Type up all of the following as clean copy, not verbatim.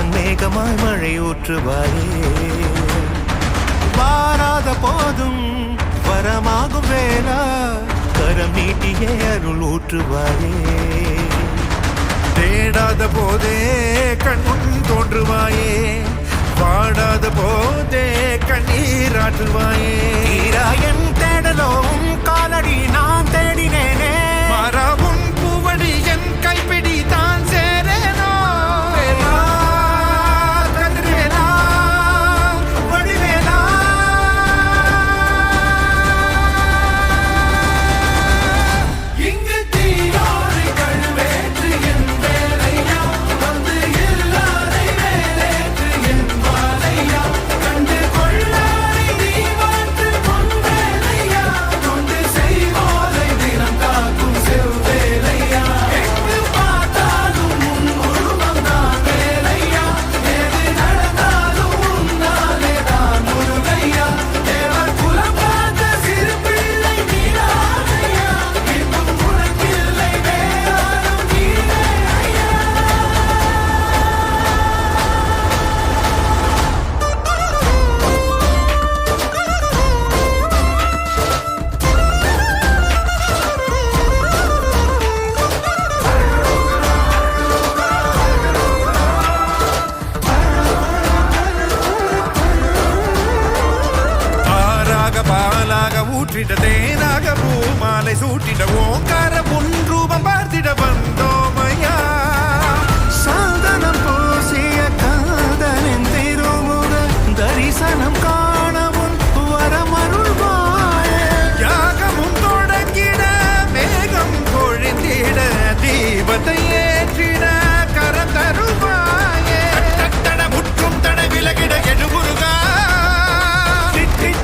பொன்மேகமாய் மழை ஊற்றுவாயே வாராத போதும் வரமாகும் வேளா கரம் நீட்டியே அருள் ஊற்றுவாயே தேடாத போதே கண்முன் தோன்றுவாயே வாடாத போதே கண்ணீராற்றுவாயே என் தேடலும் காலடி நான் தேடினேனே மரமும் பூவடி என் கைப்பிடி தான் சேரேனோ கதிர்வேலா வடிவேலா இங்கு தீயோடு கழுவேற்று என் வேலையா வந்து இல்லாதை வேலேற்று என் வாழையா கண்டு கொள்ளாரை நீ மாற்று பொன் வேலையா கொண்டு செய்வோரை தினம் காக்கும் செவ்வேலையா எங்கு பார்த்தாலும் உன் உருவம் தான் வேலையா எது நடந்தாலும் உன்னாலே தான் முருகையா தேவர் குலம் பார்த்த சிறு பிள்ளை நீராதையா இன்னும் உனக்கில்லை வேறாரும் நீரே ஐயா ஆறாக பாலாக ஊற்றிட தேனாக பூமாலை சூட்டிட ஓங்கார பொன் ரூபம் பார்த்திட வந்தோமையா சாதனம் பூசிய காதலின் திருமுக தரிசனம் காணவும் வரமருள்வாயே யாகமும் தொடங்கிட மேகம் பொழிந்திட தீபத்தை ஏற்றிட கரம் தருவாயே தட முற்றும் தட விலகிட எழுமுருகா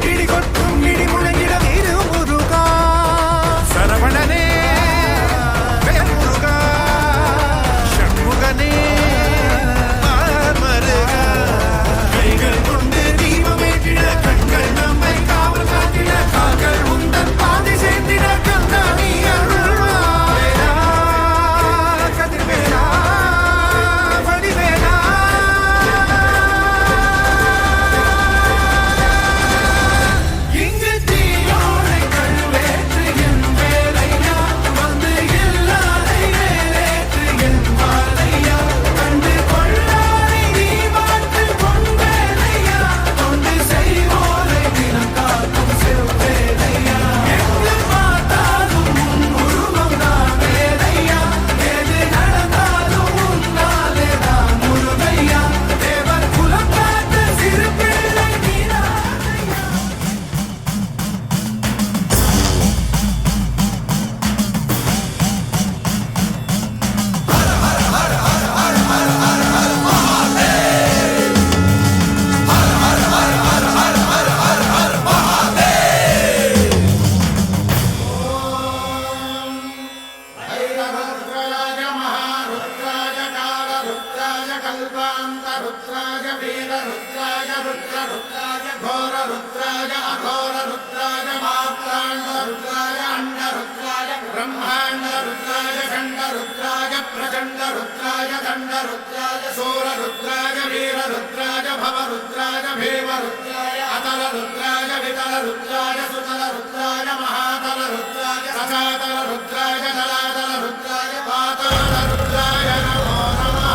இடி கொட்டும் இடி முழங்கிட திருமுருகா சரவணனே வேல்முருகா சண்முகனே மாமருகா கைகள் கொண்டு தீபமேற்றிட கண்கள் நம்மை காவல் காத்திட கால்கள் உந்தன் பாதை சேர்த்திட கந்தாணி அருள்வாயா கதிர்வேலா வடிவேலா இங்கு தீயோடை கழுவேற்று என் வேலையா வந்து இல்லாதை வேலேற்று என் வாழையா கண்டு கொள்ளாரை நீ மாற்று பொன் வேலையா கொண்டு செய்வோரை தினம் காக்கும் செவ்வேலையா எங்கு பார்த்தாலும் உன் உருவம் தான் வேலையா எது நடந்தாலும் உன்னாலே தான் முருகையா தேவர் குலம் பார்த்த சிறு பிள்ளை நீராதையா ருத்ராய மகாருத்ராய காலருத்ராய கல்பாந்தருத்ராய வீரருத்ராய ருத்ரருத்ராய கோரருத்ராய அகோரருத்ராய மாத்ராண்டருத்ராய அண்டருத்ராய பிரம்மாண்டருத்ராய கண்டருத்ராய பிரச்சண்டருத்ராய தண்டருத்ராய சூரருத்ராய வீரருத்ராய பவருத்ராய பீமருத்ராய அதலருத்ராய விதலருத்ராய சுதலருத்ராய மகாதலருத்ராய சகாதலருத்ராய ஜலாதலருத்ராய பாதாளருத்ராய நமோ நமः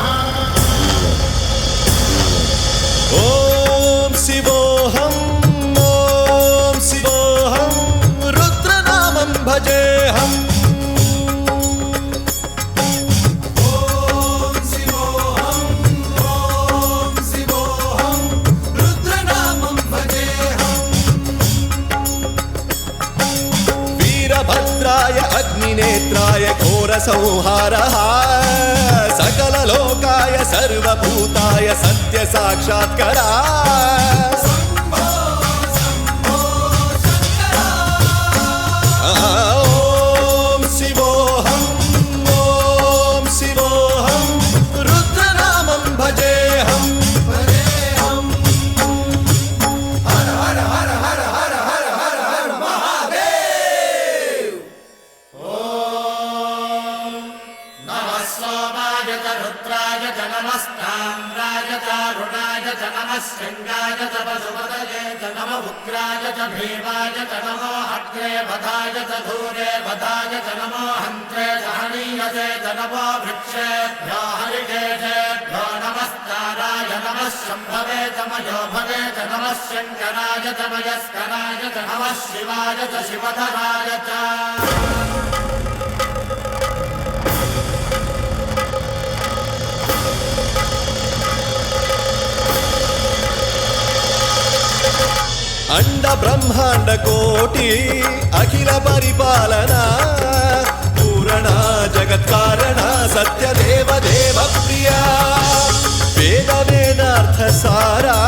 ஓம் சிவோஹம் ருத்ரநாமம் பஜேஹம் ஓம் சிவோஹம் ருத்ரநாமம் பஜேஹம் வீரபத்ராய அக்னிநேத்ராய घोरसंहारः सकललोकाय सर्वभूताय सत्यसाक्षात्करा ओम शिवोहम रुद्रनामं भजेहम हर हर हर हर हर हर हर हर महादेव। नमः सोमाय च रुद्राय च नमस्ताम् ताम्राय चारुणाय च नमः शृङ्गाय च पशुपतये च नम उग्राय च भीमाय च नमो अग्रे वधाय च धूरे वधाय च नमो हन्त्रे च हनीयसे च नमो वृक्षेभ्यो हरिकेशेभ्यो नमस्काराय नमः शम्भवे च मयो भवे च नमः शङ्कराय च मयस्कराय च नमः शिवाय च शिवधराय च अंड ब्रह्मांड कोटि अखिल परिपालना पूरणा जगत्कारणा सत्य देव देव प्रिया वेद वेदार्थ सारा